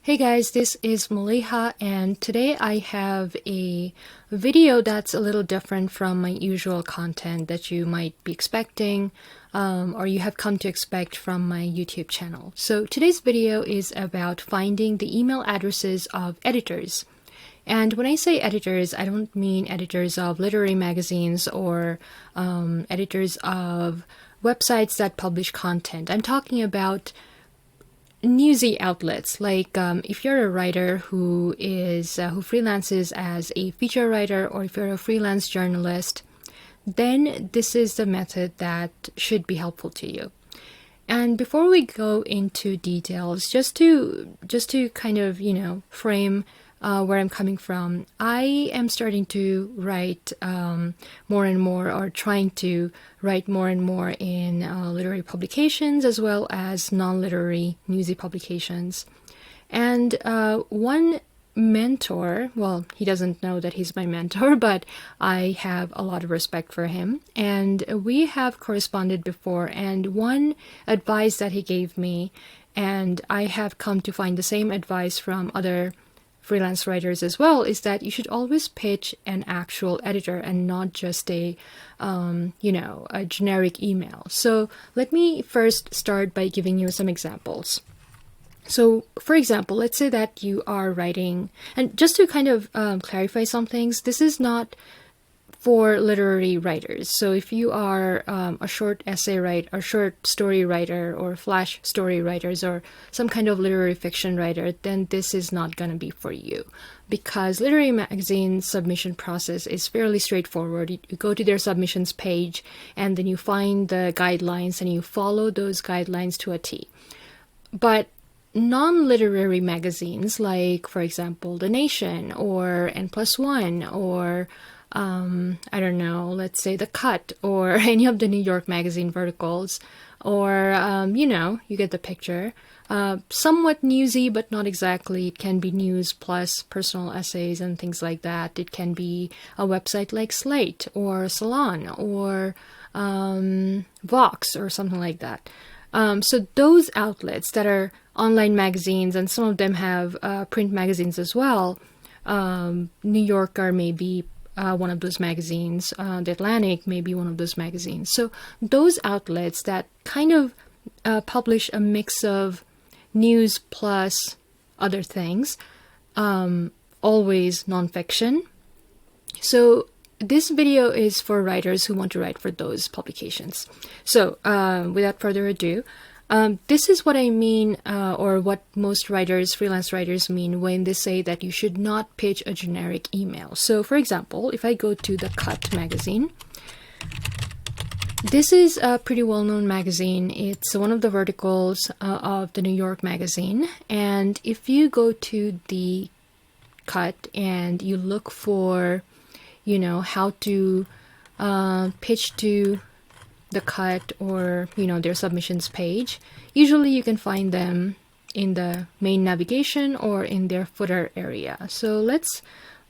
Hey guys, this is Maliha, and today I have a video that's a little different from my usual content that you might be expecting or you have come to expect from my YouTube channel. So today's video is about finding the email addresses of editors. And when I say editors, I don't mean editors of literary magazines or editors of websites that publish content. I'm talking about newsy outlets, like if you're a writer who freelances as a feature writer, or if you're a freelance journalist, then this is the method that should be helpful to you. And before we go into details, just to kind of frame where I'm coming from, I am starting to write more and more, or trying to write more and more in literary publications as well as non-literary newsy publications. And one mentor, well, he doesn't know that he's my mentor, but I have a lot of respect for him, and we have corresponded before, and one advice that he gave me, and I have come to find the same advice from other freelance writers as well, is that you should always pitch an actual editor and not just a generic email. So let me first start by giving you some examples. So, for example, let's say that you are writing, and just to kind of clarify some things, this is not for literary writers. So if you are a short essay writer, or short story writer, or flash story writers, or some kind of literary fiction writer, then this is not going to be for you, because literary magazine submission process is fairly straightforward. You go to their submissions page, and then you find the guidelines, and you follow those guidelines to a T. But non-literary magazines, like, for example, The Nation, or N+1, or I don't know, let's say The Cut, or any of the New York Magazine verticals, or, you get the picture. Somewhat newsy, but not exactly. It can be news plus personal essays and things like that. It can be a website like Slate, or Salon, or Vox, or something like that. So those outlets that are online magazines, and some of them have print magazines as well. New Yorker may be one of those magazines. The Atlantic may be one of those magazines. So those outlets that kind of publish a mix of news plus other things, always nonfiction. So this video is for writers who want to write for those publications. So without further ado, this is what I mean, or what most writers, freelance writers, mean when they say that you should not pitch a generic email. So, for example, if I go to The Cut magazine, this is a pretty well-known magazine. It's one of the verticals of the New York Magazine. And if you go to The Cut and you look for, how to pitch to The Cut, or their submissions page, usually you can find them in the main navigation or in their footer area. So let's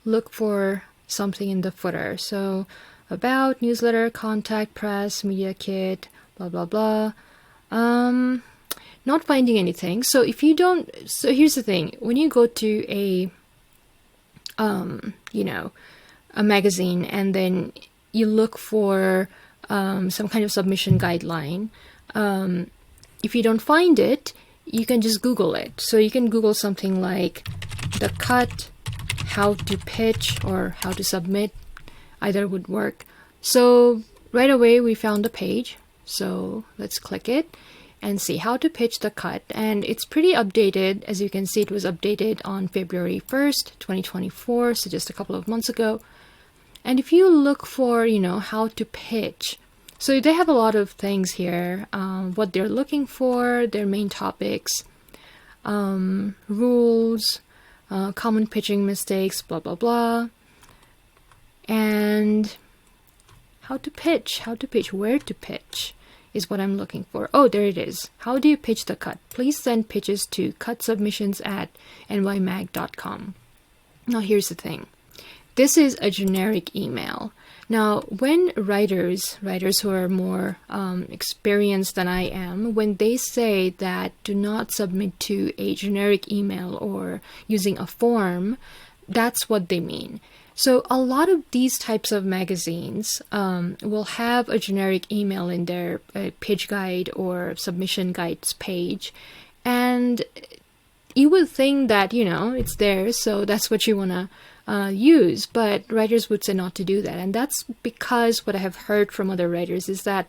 look for something in the footer. So about, newsletter, contact, press, media kit, blah blah blah. Not finding anything. So if you don't, so here's the thing: when you go to a magazine, and then you look for some kind of submission guideline, if you don't find it, you can just Google it. So you can Google something like The Cut, how to pitch, or how to submit. Either would work. So right away we found the page. So let's click it and see how to pitch The Cut. And it's pretty updated. As you can see, it was updated on February 1st, 2024, so just a couple of months ago. And if you look for, how to pitch, so they have a lot of things here, what they're looking for, their main topics, rules, common pitching mistakes, blah, blah, blah. And how to pitch, where to pitch is what I'm looking for. Oh, there it is. How do you pitch The Cut? Please send pitches to cutsubmissions@nymag.com. Now here's the thing. this is a generic email. Now, when writers who are more experienced than I am, when they say that do not submit to a generic email or using a form, that's what they mean. So a lot of these types of magazines will have a generic email in their page guide or submission guides page. And you would think that, it's there, so that's what you want to use, but writers would say not to do that. And that's because what I have heard from other writers is that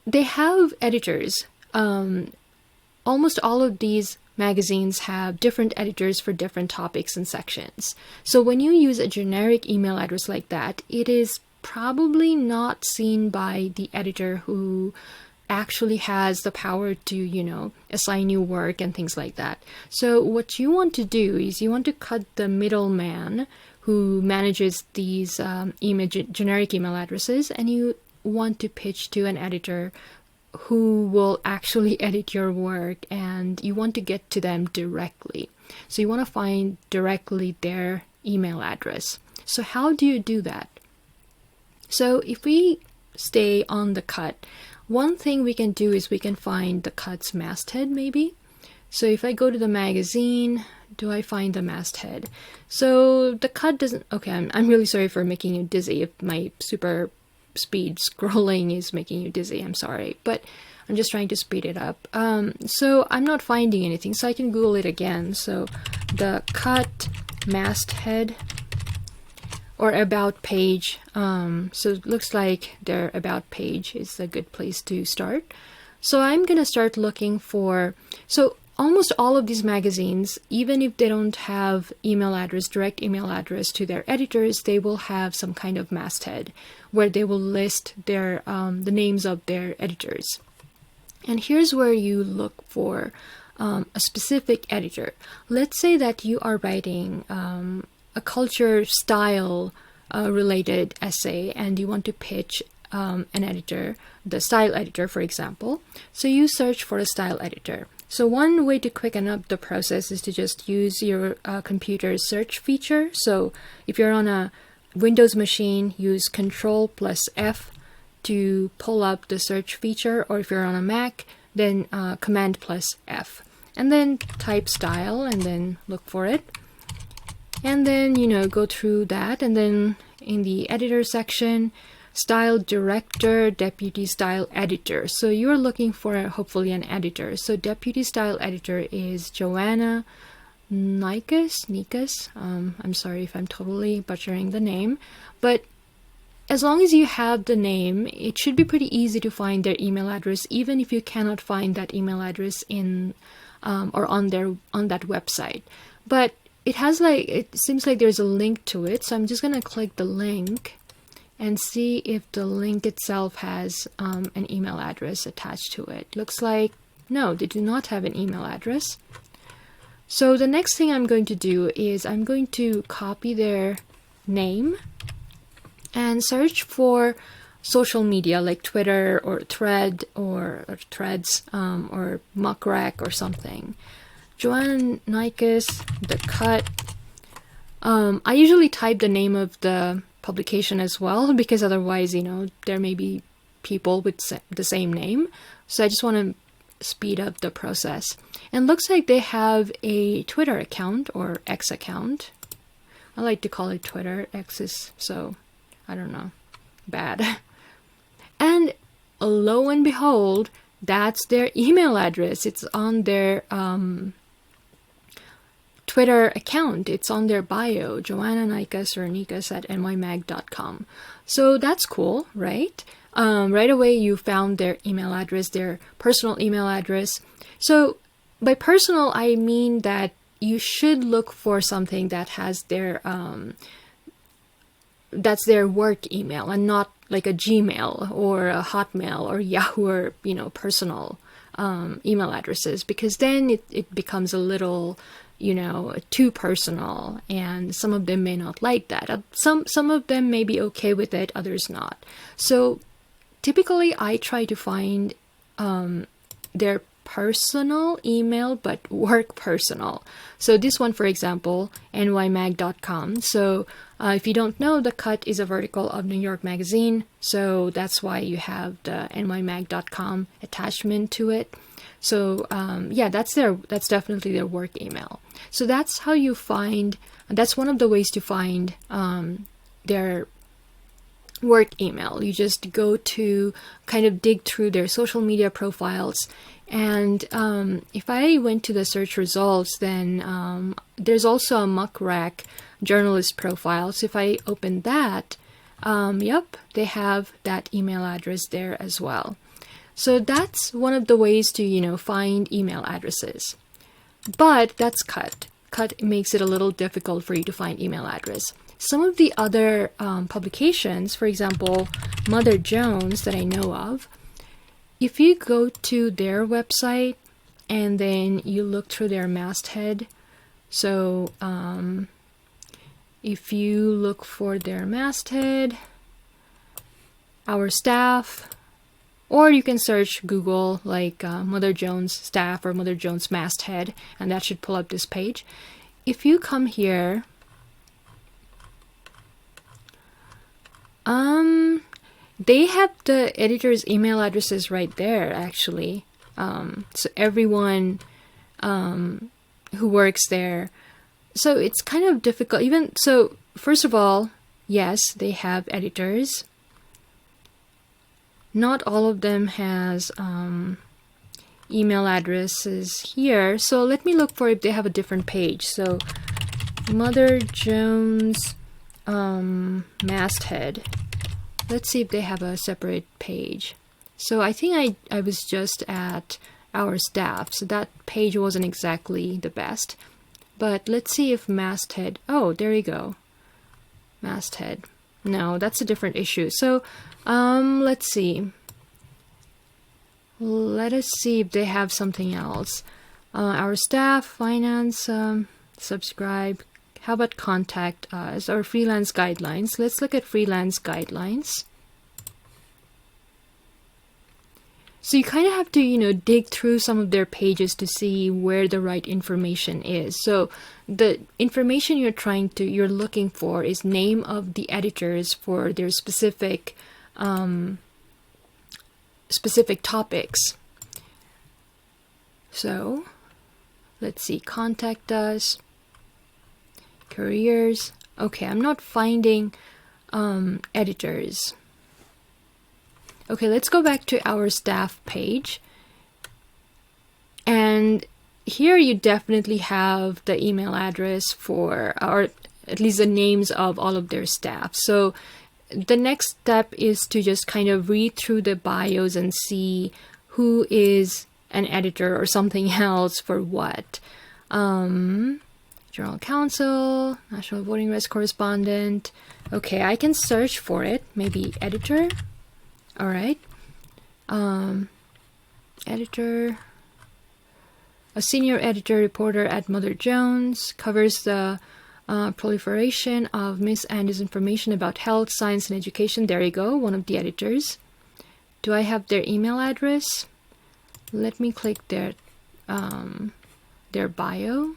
they have editors. Almost all of these magazines have different editors for different topics and sections. So when you use a generic email address like that, it is probably not seen by the editor who actually has the power to, assign you work and things like that. So what you want to do is you want to cut the middleman who manages these generic email addresses, and you want to pitch to an editor who will actually edit your work, and you want to get to them directly. So you want to find directly their email address. So how do you do that? So if we stay on the cut, one thing we can do is we can find the cut's masthead maybe. So if I go to the magazine, do I find the masthead? So the cut doesn't, okay, I'm really sorry for making you dizzy if my super speed scrolling is making you dizzy, I'm sorry, but I'm just trying to speed it up. So I'm not finding anything, so I can Google it again. So the cut masthead or about page. So it looks like their about page is a good place to start. So I'm gonna start looking for, so almost all of these magazines, even if they don't have direct email address to their editors, they will have some kind of masthead where they will list their the names of their editors. And here's where you look for a specific editor. Let's say that you are writing a culture style related essay and you want to pitch an editor, the style editor, for example. So you search for a style editor. So one way to quicken up the process is to just use your computer's search feature. So if you're on a Windows machine, use Control plus F to pull up the search feature, or if you're on a Mac, then Command plus F. And then type style and then look for it. And then, go through that. And then in the editor section, style director, deputy style editor. So you're looking for hopefully an editor. So deputy style editor is Joanna Nikas. I'm sorry if I'm totally butchering the name, but as long as you have the name, it should be pretty easy to find their email address, even if you cannot find that email address in or on that website. But it seems like there's a link to it, so I'm just gonna click the link and see if the link itself has an email address attached to it. Looks like no, they do not have an email address. So the next thing I'm going to do is I'm going to copy their name and search for social media like Twitter or Thread or Threads or Muckrack or something. Joanna Nikas, The Cut. I usually type the name of the publication as well, because otherwise, there may be people with the same name. So I just want to speed up the process. And looks like they have a Twitter account or X account. I like to call it Twitter. X is so, I don't know, bad. And lo and behold, that's their email address. It's on their Twitter account. It's on their bio, Joanna Nikas or Nikas at nymag.com. So that's cool, right? Right away you found their email address, their personal email address. So by personal, I mean that you should look for something that has their that's their work email and not like a Gmail or a Hotmail or Yahoo or personal email addresses, because then it becomes a little too personal, and some of them may not like that. Some of them may be okay with it, others not. So typically I try to find their personal email, but work personal. So this one, for example, nymag.com. So if you don't know, The Cut is a vertical of New York Magazine. So that's why you have the nymag.com attachment to it. So yeah, that's definitely their work email. So that's how you find, that's one of the ways to find their work email. You just go to kind of dig through their social media profiles. And if I went to the search results, then there's also a Muck Rack journalist profile. So if I open that, yep, they have that email address there as well. So that's one of the ways to, find email addresses. But that's Cut. Cut makes it a little difficult for you to find email address. Some of the other publications, for example, Mother Jones that I know of, if you go to their website and then you look through their masthead, so if you look for their masthead, Our Staff, or you can search Google like Mother Jones Staff or Mother Jones Masthead, and that should pull up this page. If you come here, they have the editor's email addresses right there, actually. So everyone who works there. So it's kind of difficult. So, first of all, yes, they have editors. Not all of them has email addresses here. So let me look for if they have a different page. So Mother Jones masthead. Let's see if they have a separate page. So I think I was just at Our Staff, so that page wasn't exactly the best. But let's see if masthead. Oh, there you go. Masthead. No, that's a different issue. So let's see. Let us see if they have something else. Our Staff, finance, subscribe. How about contact us or freelance guidelines? Let's look at freelance guidelines. So you kind of have to, dig through some of their pages to see where the right information is. So the information you're looking for is name of the editors for their specific topics. So let's see, contact us, careers. Okay, I'm not finding editors. Okay, let's go back to Our Staff page. And here you definitely have the email address for, or at least the names of all of their staff. So the next step is to just kind of read through the bios and see who is an editor or something else for what. General Counsel, National Voting Rights Correspondent. Okay, I can search for it. Maybe editor. All right. Editor. A senior editor reporter at Mother Jones covers the proliferation of mis- and disinformation about health, science, and education. There you go, one of the editors. Do I have their email address? Let me click their bio.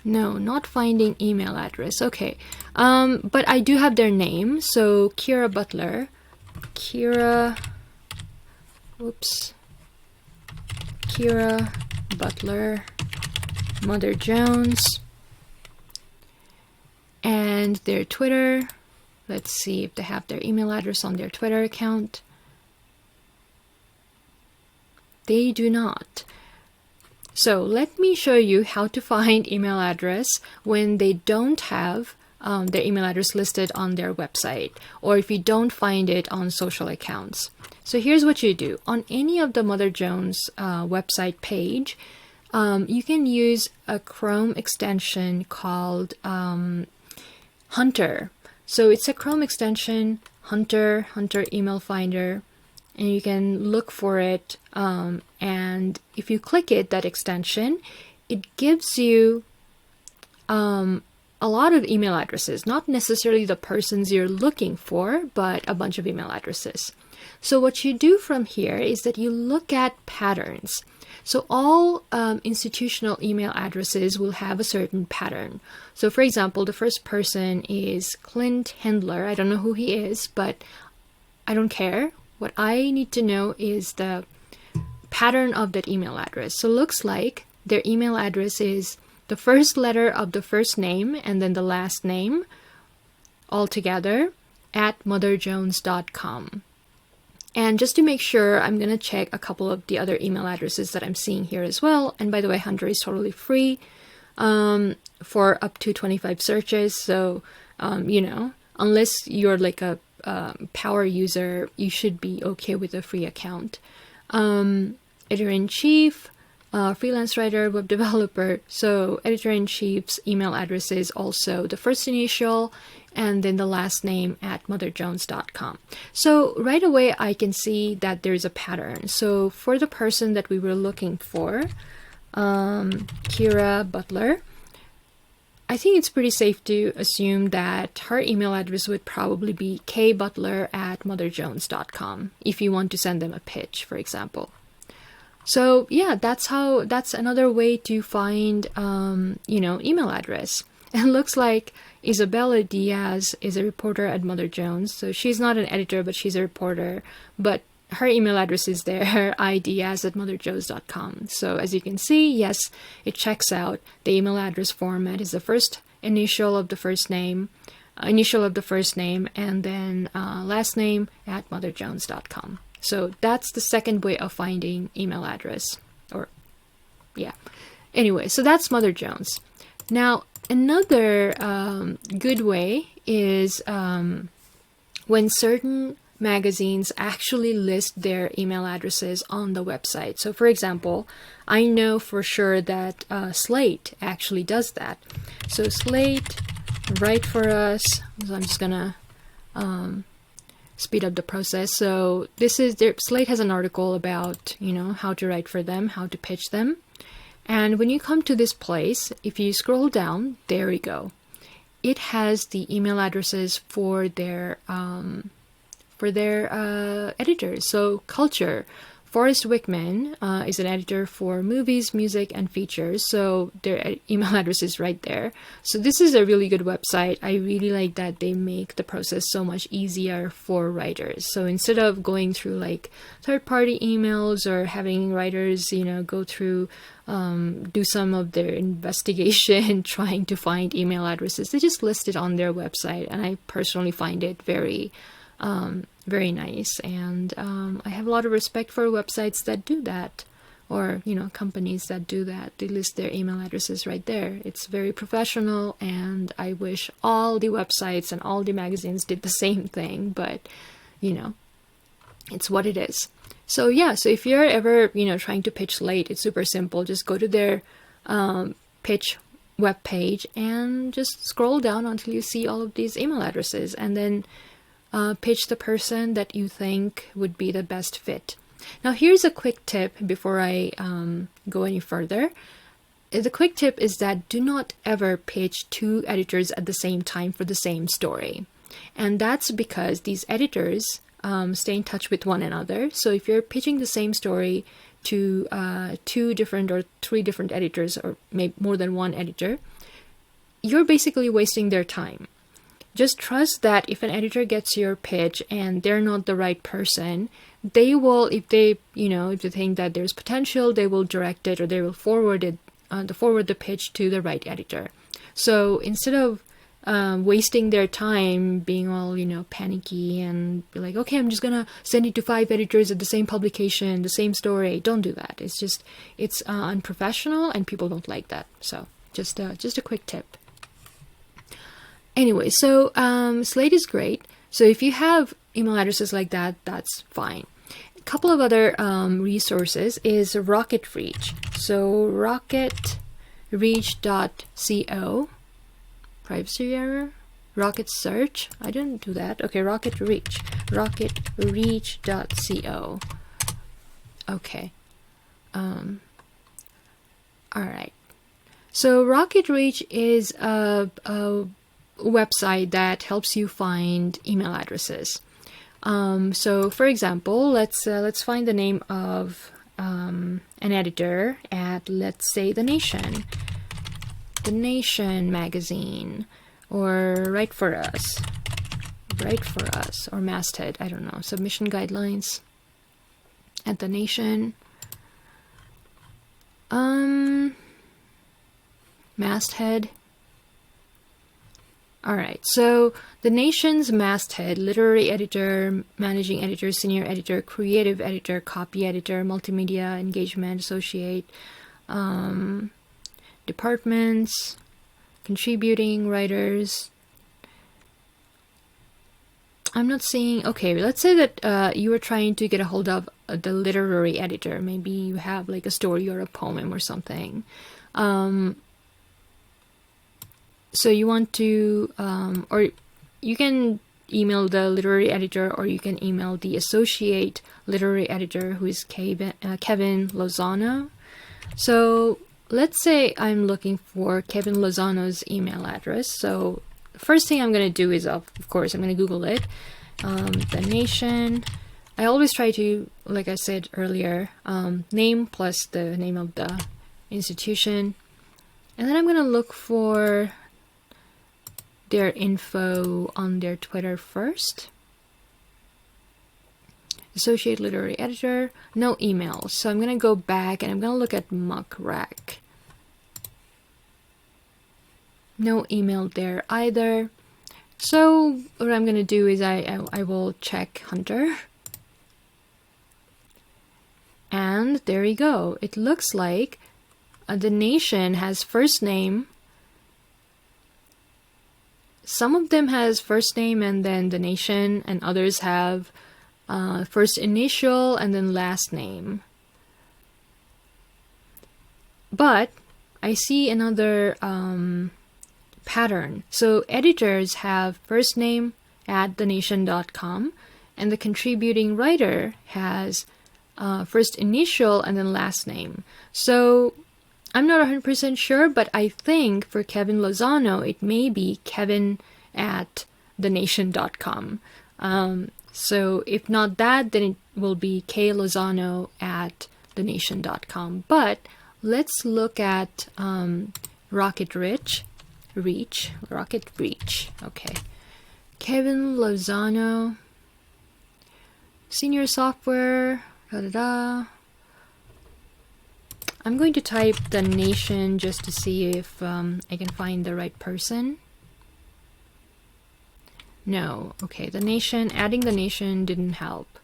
No, not finding email address. Okay. But I do have their name. So Kira Butler. Kira Butler, Mother Jones, and their Twitter. Let's see if they have their email address on their Twitter account. They do not. So let me show you how to find email address when they don't have their email address listed on their website, or if you don't find it on social accounts. So here's what you do. On any of the Mother Jones website page, you can use a Chrome extension called Hunter. So it's a Chrome extension, Hunter Email Finder, and you can look for it. And if you click it, that extension, it gives you a lot of email addresses, not necessarily the persons you're looking for, but a bunch of email addresses. So what you do from here is that you look at patterns. So all institutional email addresses will have a certain pattern. So for example, the first person is Clint Handler. I don't know who he is, but I don't care. What I need to know is the pattern of that email address. So it looks like their email address is the first letter of the first name and then the last name all together at motherjones.com. And just to make sure, I'm going to check a couple of the other email addresses that I'm seeing here as well. And by the way, Hunter is totally free for up to 25 searches. So, unless you're like a power user, you should be okay with a free account. Editor-in-chief, freelance writer, web developer. So editor-in-chief's email address is also the first initial and then the last name at motherjones.com. So right away, I can see that there's a pattern. So for the person that we were looking for, Kira Butler, I think it's pretty safe to assume that her email address would probably be kbutler@motherjones.com if you want to send them a pitch, for example. So yeah, that's another way to find, email address. And it looks like Isabella Diaz is a reporter at Mother Jones. So she's not an editor, but she's a reporter. But her email address is there, idiaz@motherjones.com. So as you can see, yes, it checks out. The email address format is the first initial of the first name, and then last name at motherjones.com. So that's the second way of finding email address. Anyway, so that's Mother Jones. Now, another good way is when certain magazines actually list their email addresses on the website. So for example, I know for sure that Slate actually does that. So Slate, Write For Us, so I'm just gonna speed up the process. So Slate has an article about, how to write for them, how to pitch them. And when you come to this place, if you scroll down, there we go. It has the email addresses for their editors. So Culture, Forrest Wickman is an editor for movies, music, and features. So their email address is right there. So this is a really good website. I really like that they make the process so much easier for writers. So instead of going through like third-party emails or having writers, go through, do some of their investigation trying to find email addresses, they just list it on their website. And I personally find it very nice, and I have a lot of respect for websites that do that, or companies that do that. They list their email addresses right there. It's very professional, and I wish all the websites and all the magazines did the same thing, but it's what it is. So yeah, so if you're ever trying to pitch Slate, it's super simple. Just go to their pitch web page and just scroll down until you see all of these email addresses, and then pitch the person that you think would be the best fit. Now, here's a quick tip before I go any further. The quick tip is that do not ever pitch two editors at the same time for the same story. And that's because these editors stay in touch with one another. So if you're pitching the same story to 2 different or 3 different editors, or maybe more than one editor, you're basically wasting their time. Just trust that if an editor gets your pitch and they're not the right person, they will, if they think that there's potential, they will direct it, or they will forward the pitch to the right editor. So instead of wasting their time being all, panicky and be like, okay, I'm just gonna send it to 5 editors at the same publication, the same story. Don't do that. It's unprofessional, and people don't like that. So just a quick tip. Anyway, so Slate is great. So if you have email addresses like that, that's fine. A couple of other resources is Rocket Reach. So rocketreach.co. Privacy error. Rocket Search. I didn't do that. Okay, Rocket Reach. rocketreach.co. Okay. All right. So Rocket Reach is a website that helps you find email addresses. So for example, let's find the name of an editor at, let's say, The Nation magazine, or Write for Us, or Masthead, I don't know, submission guidelines at The Nation. Masthead. Alright, so The Nation's masthead: literary editor, managing editor, senior editor, creative editor, copy editor, multimedia engagement associate, departments, contributing writers. I'm not seeing. Okay, let's say that you are trying to get a hold of the literary editor. Maybe you have like a story or a poem or something. So you want to, or you can email the literary editor, or you can email the associate literary editor, who is Kevin Lozano. So let's say I'm looking for Kevin Lozano's email address. So the first thing I'm going to do is, of course, I'm going to Google it. The Nation. I always try to, like I said earlier, name plus the name of the institution. And then I'm going to look for their info on their Twitter first. Associate literary editor, no emails. So I'm going to go back and I'm going to look at Muckrack. No email there either. So what I'm going to do is I will check Hunter. And there you go. It looks like The Nation has first name. Some of them has first name and then The Nation, and others have first initial and then last name. But I see another pattern. So editors have first name at thenation.com, and the contributing writer has first initial and then last name. So I'm not 100% sure, but I think for Kevin Lozano, it may be Kevin at thenation.com. So if not that, then it will be K Lozano at thenation.com. But let's look at Rocket Reach. Okay. Kevin Lozano, senior software, I'm going to type The Nation just to see if I can find the right person. No. Okay, The Nation, adding The Nation didn't help.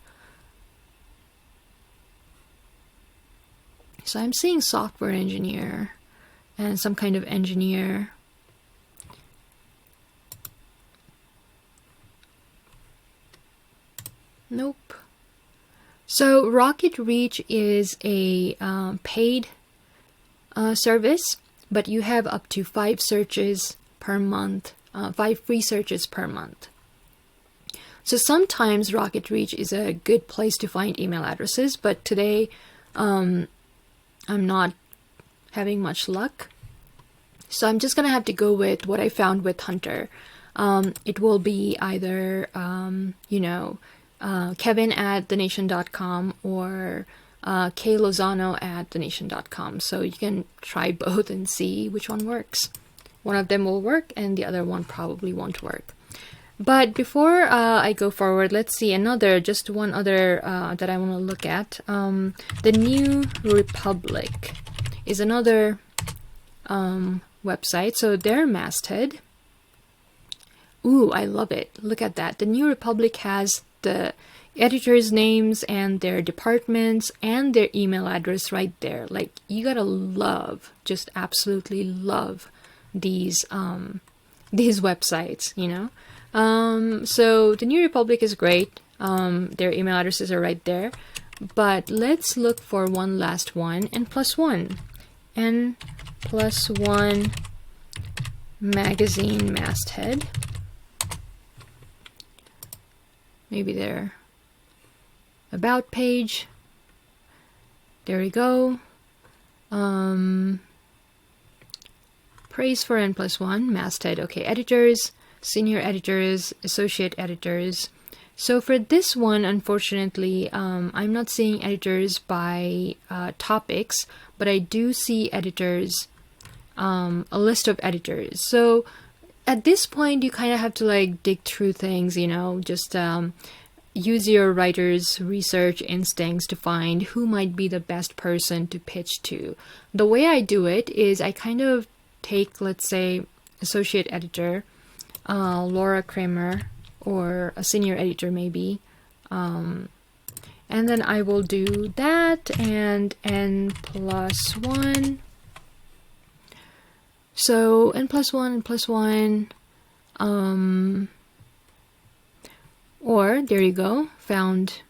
So I'm seeing software engineer and some kind of engineer. Nope. So Rocket Reach is a paid service, but you have up to 5 searches per month, 5 free searches per month. So sometimes Rocket Reach is a good place to find email addresses, but today I'm not having much luck. So I'm just going to have to go with what I found with Hunter. It will be either, Kevin at thenation.com or K Lozano at thenation.com. So you can try both and see which one works. One of them will work and the other one probably won't work. But before I go forward, let's see just one other that I want to look at. The New Republic is another website. So their masthead. Ooh, I love it. Look at that. The New Republic has the editors' names and their departments and their email address right there. Like, you gotta love, just absolutely love these websites, you know. So the New Republic is great. Their email addresses are right there. But let's look for one last one. N+1 magazine masthead. Maybe their about page. There we go. praise for N+1, masthead. Okay, editors, senior editors, associate editors. So for this one, unfortunately, I'm not seeing editors by topics, but I do see editors, a list of editors. So at this point, you kind of have to like dig through things, you know, just use your writer's research instincts to find who might be the best person to pitch to. The way I do it is I kind of take, let's say, associate editor, Laura Kramer, or a senior editor maybe, and then I will do that and N+1. So N+1, or there you go, found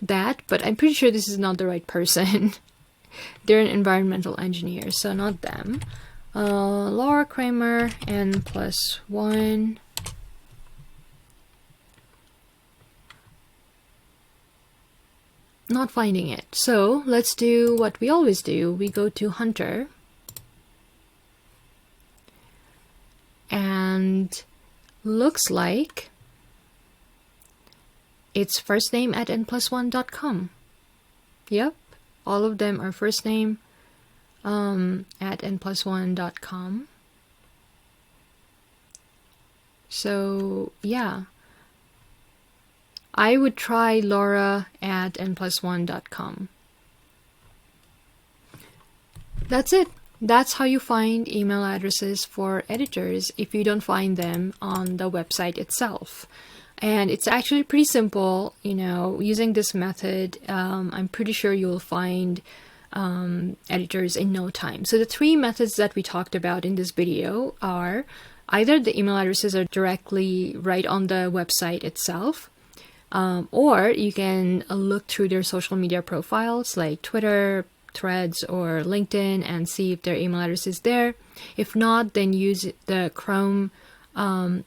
that, but I'm pretty sure this is not the right person. They're an environmental engineer, so not them. Laura Kramer, N+1. Not finding it. So let's do what we always do. We go to Hunter. And looks like it's first name at n+1.com. Yep, all of them are first name at n+1.com. So yeah, I would try Laura at n+1.com. That's it. That's how you find email addresses for editors if you don't find them on the website itself. And it's actually pretty simple, you know, using this method, I'm pretty sure you'll find editors in no time. So the three methods that we talked about in this video are either the email addresses are directly right on the website itself, or you can look through their social media profiles like Twitter, Threads, or LinkedIn and see if their email address is there. If not, then use the Chrome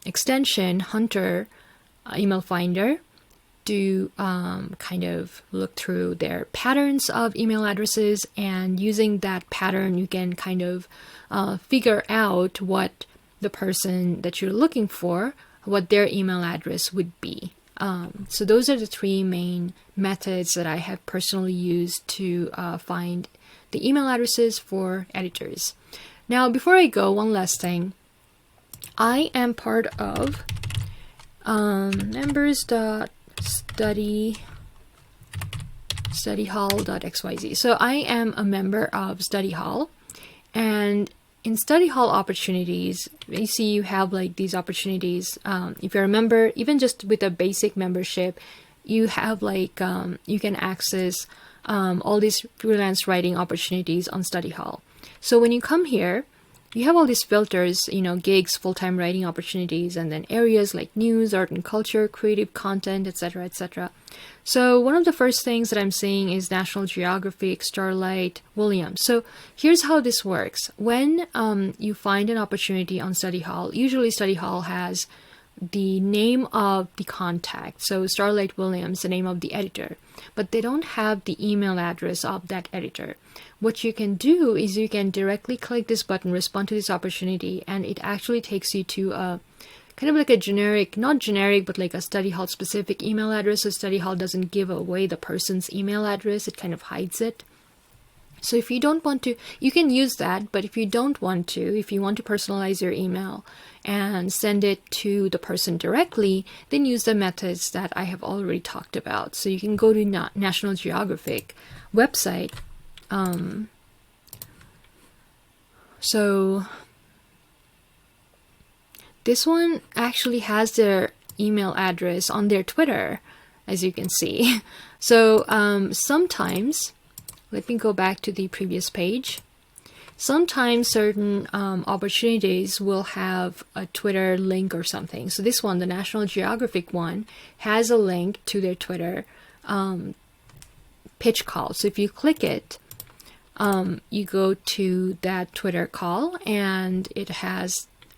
extension Hunter email finder to kind of look through their patterns of email addresses, and using that pattern you can kind of figure out what the person that you're looking for, what their email address would be. So those are the three main methods that I have personally used to find the email addresses for editors. Now, before I go, one last thing. I am part of members.studyhall.xyz. So I am a member of Study Hall, and in Study Hall opportunities, you see you have like these opportunities. If you're a member, even just with a basic membership, you have like, you can access all these freelance writing opportunities on Study Hall. So when you come here, you have all these filters, you know, gigs, full-time writing opportunities, and then areas like news, art and culture, creative content, etc., etc. So one of the first things that I'm seeing is National Geographic, Starlight, Williams. So here's how this works. When you find an opportunity on Study Hall, usually Study Hall has the name of the contact. So Starlight Williams, the name of the editor, but they don't have the email address of that editor. What you can do is you can directly click this button, respond to this opportunity, and it actually takes you to a kind of like a generic, not generic, but like a Study Hall specific email address. So Study Hall doesn't give away the person's email address, it kind of hides it. So if you don't want to, you can use that, but if you don't want to, if you want to personalize your email and send it to the person directly, then use the methods that I have already talked about. So you can go to National Geographic website. So this one actually has their email address on their Twitter, as you can see. So sometimes, let me go back to the previous page. Sometimes certain opportunities will have a Twitter link or something. So this one, the National Geographic one, has a link to their Twitter pitch call. So if you click it, you go to that Twitter call, and it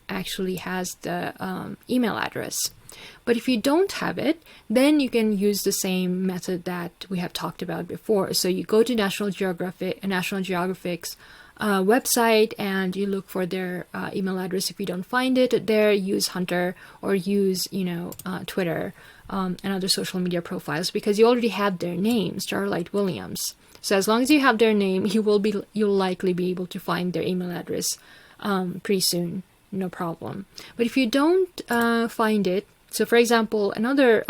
actually has the email address. But if you don't have it, then you can use the same method that we have talked about before. So you go to National Geographic's website and you look for their email address. If you don't find it there, use Hunter or use, Twitter and other social media profiles, because you already have their name, Starlight Williams. So as long as you have their name, you'll likely be able to find their email address pretty soon, no problem. But if you don't find it, so for example, another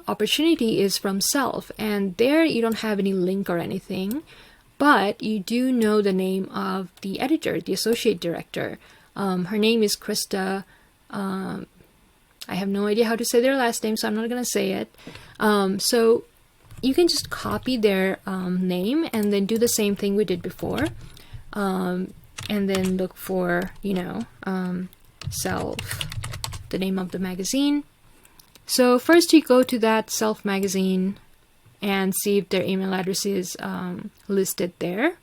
opportunity is from Self, and there you don't have any link or anything, but you do know the name of the editor, the associate director. Her name is Krista. I have no idea how to say their last name, so I'm not going to say it. So you can just copy their name and then do the same thing we did before. And then look for, Self, the name of the magazine. So first you go to that Self magazine and see if their email address is listed there.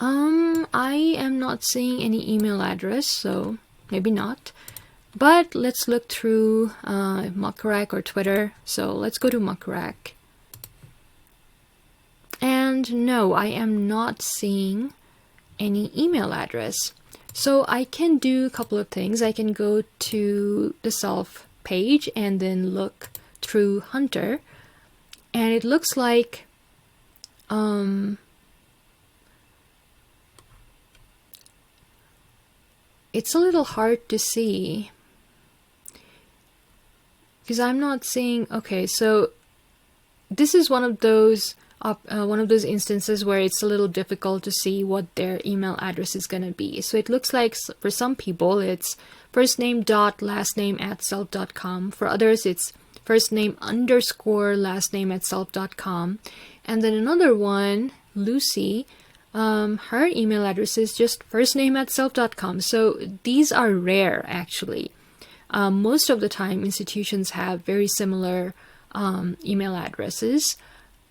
I am not seeing any email address, so maybe not. But let's look through Muckrack or Twitter. So let's go to Muckrack. And no, I am not seeing any email address. So I can do a couple of things. I can go to the Self page and then look through Hunter. And it looks like it's a little hard to see because I'm not seeing. Okay, so this is one of those instances where it's a little difficult to see what their email address is going to be. So it looks like for some people it's first name dot last name at self.com. For others it's first name _ last name at self.com. And then another one, Lucy, her email address is just first name at self.com. So these are rare, actually. Most of the time institutions have very similar email addresses.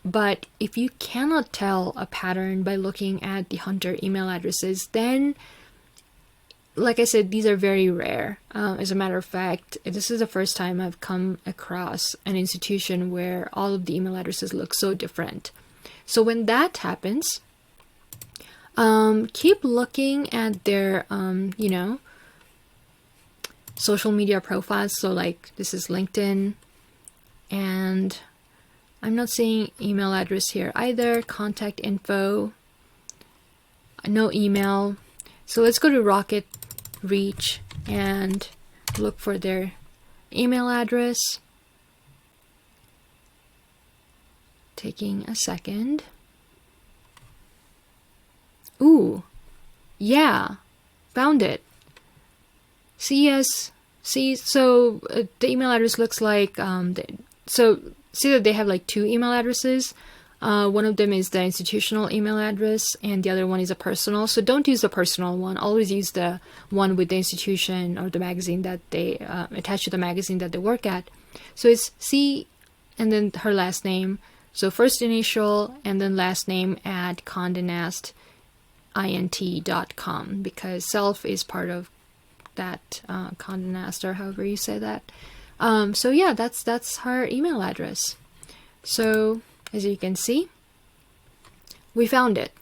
But if you cannot tell a pattern by looking at the Hunter email addresses, then, like I said, these are very rare. As a matter of fact, this is the first time I've come across an institution where all of the email addresses look so different. So when that happens, keep looking at their, social media profiles. So like this is LinkedIn, and I'm not seeing email address here either. Contact info, no email. So let's go to Rocket Reach and look for their email address. Taking a second. Ooh, yeah, found it. So the email address looks like, see that they have like two email addresses. One of them is the institutional email address and the other one is a personal. So don't use the personal one. Always use the one with the institution or the magazine that they attach to the magazine that they work at. So it's C and then her last name. So first initial and then last name at condenast.int.com, because Self is part of that Condé Nast, or however you say that. So yeah, that's her email address. So as you can see, we found it.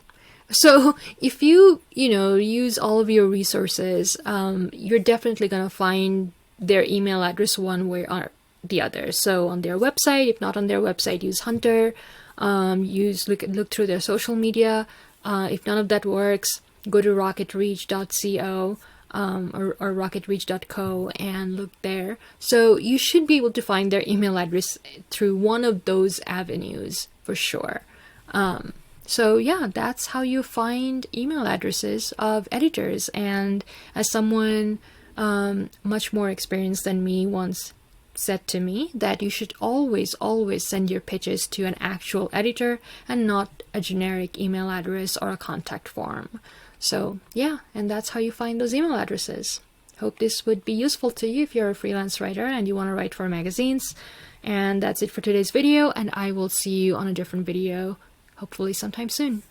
So if you use all of your resources, you're definitely gonna find their email address one way or the other. So on their website, if not on their website, use Hunter. Look through their social media. If none of that works, go to rocketreach.co. Or rocketreach.co and look there. So you should be able to find their email address through one of those avenues for sure. So yeah, that's how you find email addresses of editors. And as someone much more experienced than me once said to me, that you should always send your pitches to an actual editor and not a generic email address or a contact form. So yeah, and that's how you find those email addresses. Hope this would be useful to you if you're a freelance writer and you want to write for magazines. And that's it for today's video, and I will see you on a different video, hopefully sometime soon.